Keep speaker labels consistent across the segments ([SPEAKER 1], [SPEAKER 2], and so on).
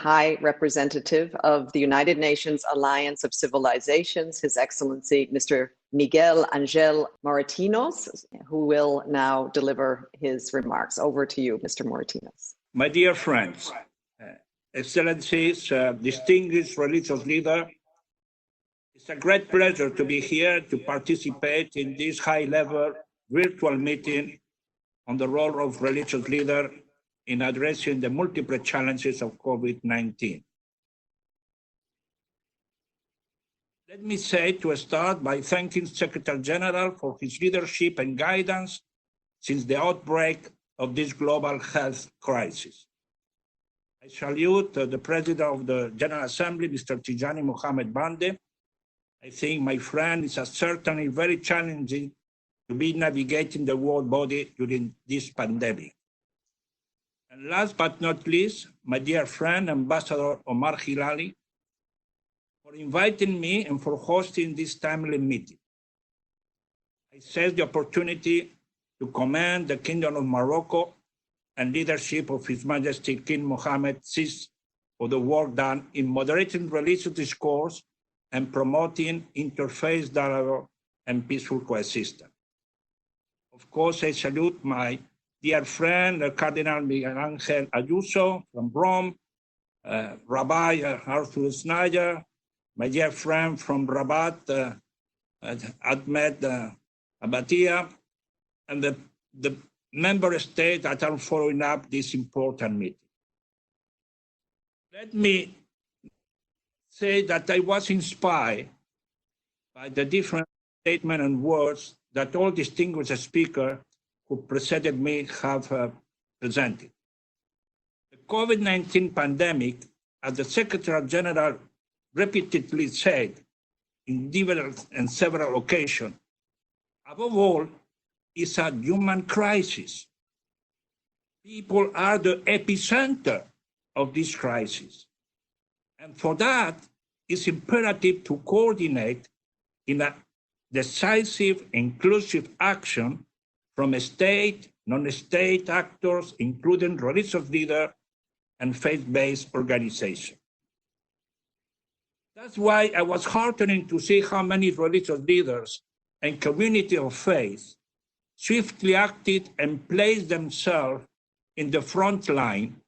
[SPEAKER 1] High Representative of the United Nations Alliance of Civilizations, His Excellency, Mr. Miguel Angel Moratinos, who will now deliver his remarks. Over to you, Mr. Moratinos.
[SPEAKER 2] My dear friends, Excellencies, distinguished religious leader, it's a great pleasure to be here to participate in this high-level virtual meeting on the role of religious leader in addressing the multiple challenges of COVID-19. Let me say to start by thanking Secretary General for his leadership and guidance since the outbreak of this global health crisis. I salute the President of the General Assembly, Mr. Tijani Mohamed Bande. I think, my friend, it's certainly very challenging to be navigating the world body during this pandemic. And last but not least, my dear friend, Ambassador Omar Hilali, for inviting me and for hosting this timely meeting. I seize the opportunity to commend the Kingdom of Morocco and leadership of His Majesty King Mohammed VI for the work done in moderating religious discourse and promoting interfaith dialogue and peaceful coexistence. Of course, I salute my dear friend, Cardinal Miguel Angel Ayuso from Rome, Rabbi Arthur Snyder, my dear friend from Rabat, Ahmed Abatia, and the member states that are following up this important meeting. Let me say that I was inspired by the different statements and words that all distinguished speakers who preceded me have presented. The COVID-19 pandemic, as the Secretary General repeatedly said in diverse and several occasions, above all, is a human crisis. People are the epicenter of this crisis. And for that, it's imperative to coordinate in a decisive, inclusive action from state, non-state actors, including religious leaders and faith-based organizations. That's why I was heartening to see how many religious leaders and community of faith swiftly acted and placed themselves in the front line,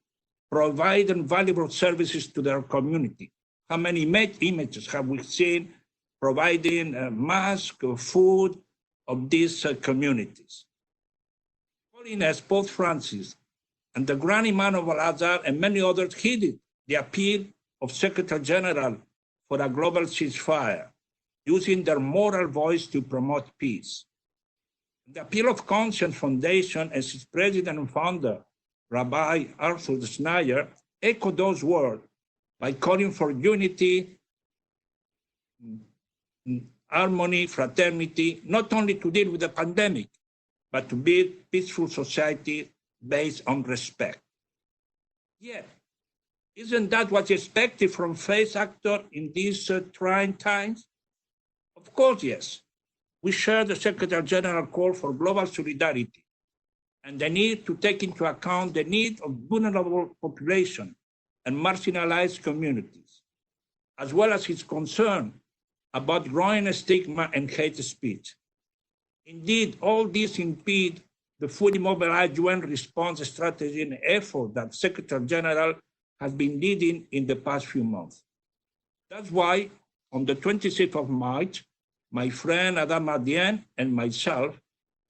[SPEAKER 2] providing valuable services to their community. How many images have we seen providing masks, food of these communities? Holiness Pope Francis and the Grand Imam of Al-Azhar and many others heeded the appeal of Secretary General for a global ceasefire, using their moral voice to promote peace. The Appeal of Conscience Foundation and its president and founder, Rabbi Arthur Snyder, echoed those words by calling for unity, harmony, fraternity, not only to deal with the pandemic, but to build peaceful society based on respect. Yet, isn't that what's expected from faith actors in these trying times? Of course, yes. We share the Secretary General call for global solidarity and the need to take into account the need of vulnerable population and marginalized communities, as well as his concern about growing stigma and hate speech. Indeed, all these impede the fully mobilized UN response strategy and effort that Secretary General has been leading in the past few months. That's why, on the 26th of March, my friend Adam Adien and myself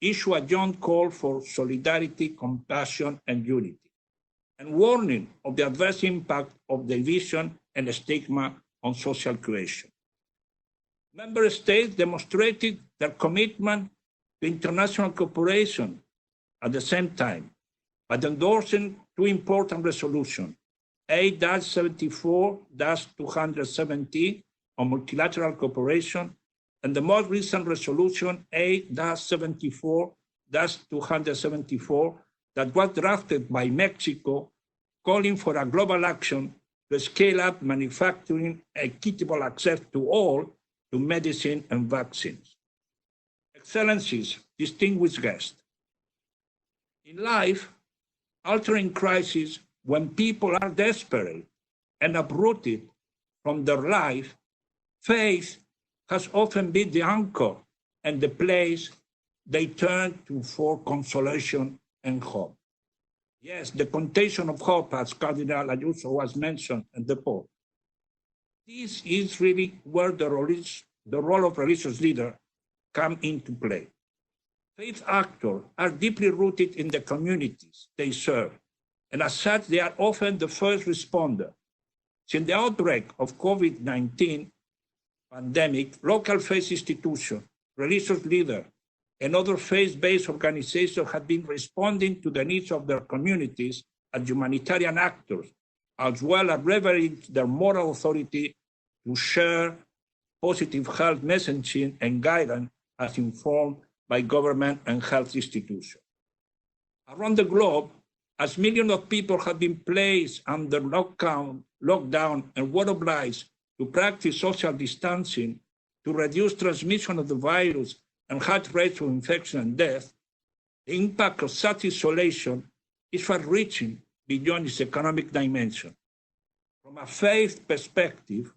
[SPEAKER 2] issue a joint call for solidarity, compassion, and unity, and warning of the adverse impact of division and stigma on social cohesion. Member states demonstrated their commitment to international cooperation at the same time, by endorsing two important resolutions, 8-74-270 on multilateral cooperation, and the most recent resolution, 8-74-274, that was drafted by Mexico, calling for a global action to scale up manufacturing equitable access to all to medicine and vaccines. Excellencies, distinguished guests, in life, altering crises when people are desperate and uprooted from their life, faith has often been the anchor and the place they turn to for consolation and hope. Yes, the contagion of hope, as Cardinal Ayuso was mentioned at the Pope. This is really where the role of religious leaders come into play. Faith actors are deeply rooted in the communities they serve, and as such, they are often the first responder. Since the outbreak of COVID-19 pandemic, local faith institutions, religious leaders, and other faith-based organizations have been responding to the needs of their communities as humanitarian actors, as well as leveraging their moral authority to share positive health messaging and guidance as informed by government and health institutions. Around the globe, as millions of people have been placed under lockdown and were obliged to practice social distancing to reduce transmission of the virus and high rates of infection and death, the impact of such isolation is far-reaching beyond its economic dimension. From a faith perspective,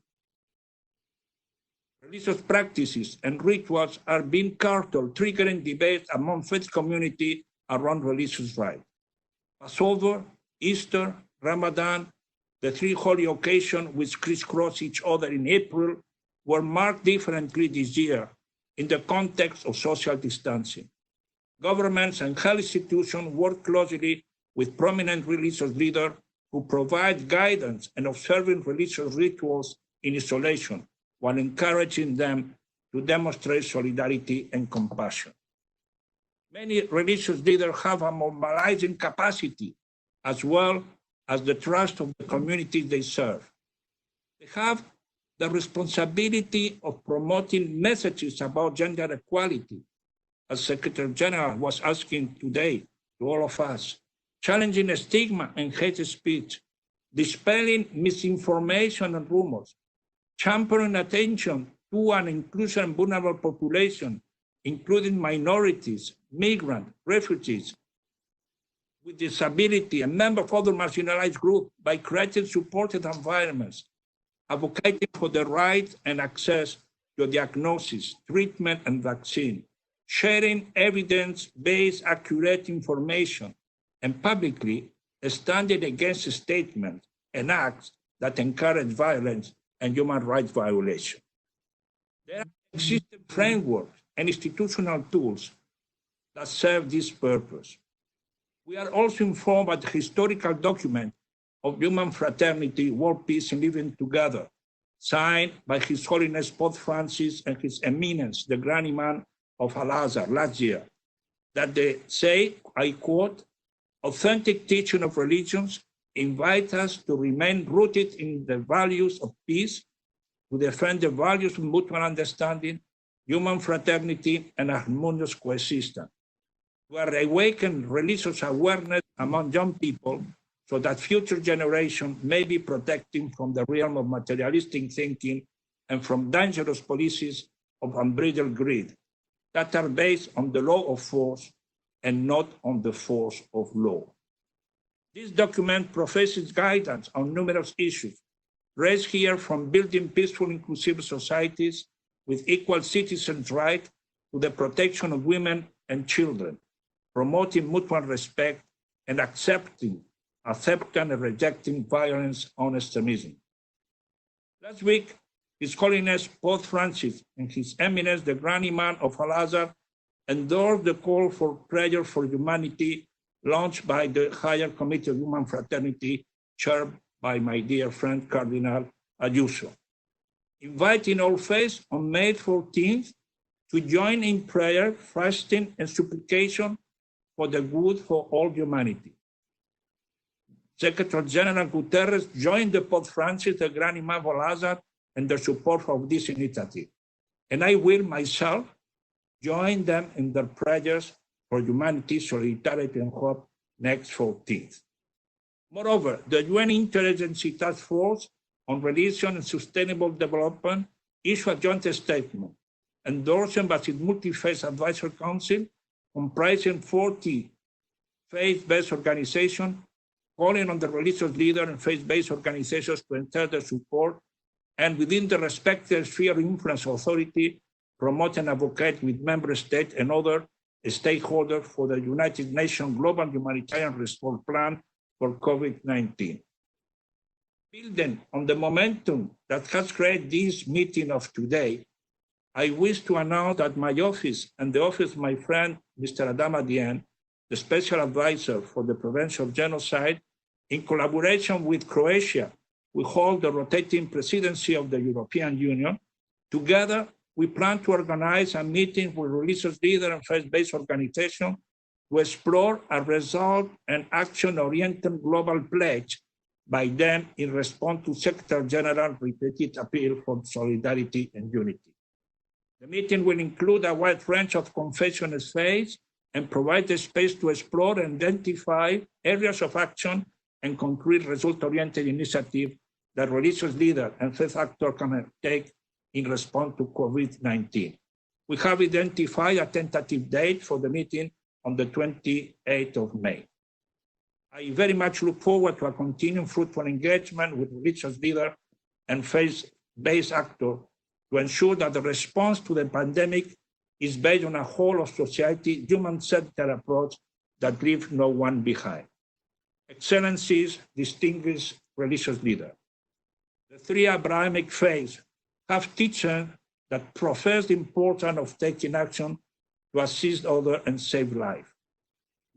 [SPEAKER 2] religious practices and rituals are being curtailed, triggering debate among faith community around religious rites. Passover, Easter, Ramadan, the three holy occasions which crisscross each other in April were marked differently this year in the context of social distancing. Governments and health institutions work closely with prominent religious leaders who provide guidance and observing religious rituals in isolation, while encouraging them to demonstrate solidarity and compassion. Many religious leaders have a mobilizing capacity as well as the trust of the communities they serve. They have the responsibility of promoting messages about gender equality, as Secretary General was asking today to all of us, challenging stigma and hate speech, dispelling misinformation and rumors, championing attention to an inclusive and vulnerable population, including minorities, migrants, refugees with disability, and members of other marginalized groups by creating supported environments, advocating for the right and access to diagnosis, treatment, and vaccine, sharing evidence-based accurate information, and publicly standing against statements and acts that encourage violence and human rights violations. There are existing frameworks and institutional tools that serve this purpose. We are also informed by the historical document of Human Fraternity, World Peace and Living Together, signed by His Holiness Pope Francis and His Eminence, the Grand Imam of Al-Azhar last year, that they say, I quote, authentic teaching of religions invite us to remain rooted in the values of peace, to defend the values of mutual understanding, human fraternity, and harmonious coexistence, to awaken religious awareness among young people so that future generations may be protected from the realm of materialistic thinking and from dangerous policies of unbridled greed that are based on the law of force and not on the force of law. This document professes guidance on numerous issues raised here, from building peaceful, inclusive societies with equal citizens' rights to the protection of women and children, promoting mutual respect and accepting and rejecting violence and extremism. Last week, His Holiness Pope Francis and His Eminence, the Grand Imam of Al-Azhar, endorsed the call for prayer for humanity launched by the Higher Committee of Human Fraternity, chaired by my dear friend Cardinal Ayuso, inviting all faiths on May 14th to join in prayer, fasting, and supplication for the good for all humanity. Secretary General Guterres joined the Pope Francis, the Grand Imam of Al-Azhar, in the support of this initiative. And I will myself join them in their prayers for humanity, solidarity, and hope next 14th. Moreover, the UN Interagency Task Force on Religion and Sustainable Development issued a joint statement endorsed by its Multi-Faith Advisory Council, comprising 40 faith-based organizations, calling on the religious leaders and faith-based organizations to enter their support, and within the respective sphere of influence authority, promote and advocate with member states and other stakeholders for the United Nations Global Humanitarian Response Plan for COVID-19. Building on the momentum that has created this meeting of today, I wish to announce that my office and the office of my friend, Mr. Adama Dieng, the Special Advisor for the Prevention of Genocide, in collaboration with Croatia, we hold the rotating presidency of the European Union. Together, we plan to organize a meeting with religious leaders and faith-based organizations to explore a result and action-oriented global pledge by them in response to Secretary General's repeated appeal for solidarity and unity. The meeting will include a wide range of confessions of faith and provide the space to explore and identify areas of action and concrete result-oriented initiatives that religious leaders and faith actors can take in response to COVID-19. We have identified a tentative date for the meeting on the 28th of May. I very much look forward to a continued fruitful engagement with religious leaders and faith-based actors to ensure that the response to the pandemic is based on a whole of society, human-centered approach that leaves no one behind. Excellencies, distinguished religious leaders, the three Abrahamic faiths have teachers that profess the importance of taking action to assist others and save life.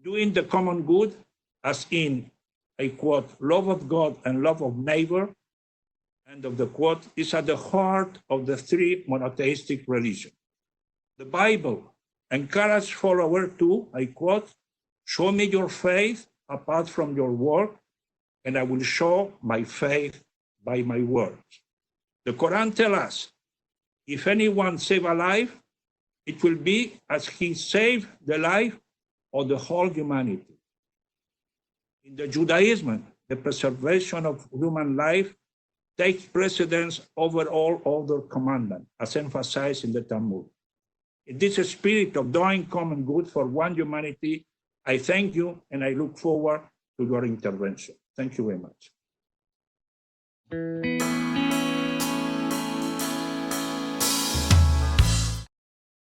[SPEAKER 2] Doing the common good, as in, I quote, love of God and love of neighbor, end of the quote, is at the heart of the three monotheistic religions. The Bible encourages followers to, I quote, show me your faith apart from your work, and I will show my faith by my words. The Quran tells us, if anyone save a life, it will be as he saved the life of the whole humanity. In the Judaism, the preservation of human life takes precedence over all other commandments, as emphasized in the Talmud. In this spirit of doing common good for one humanity, I thank you and I look forward to your intervention. Thank you very much.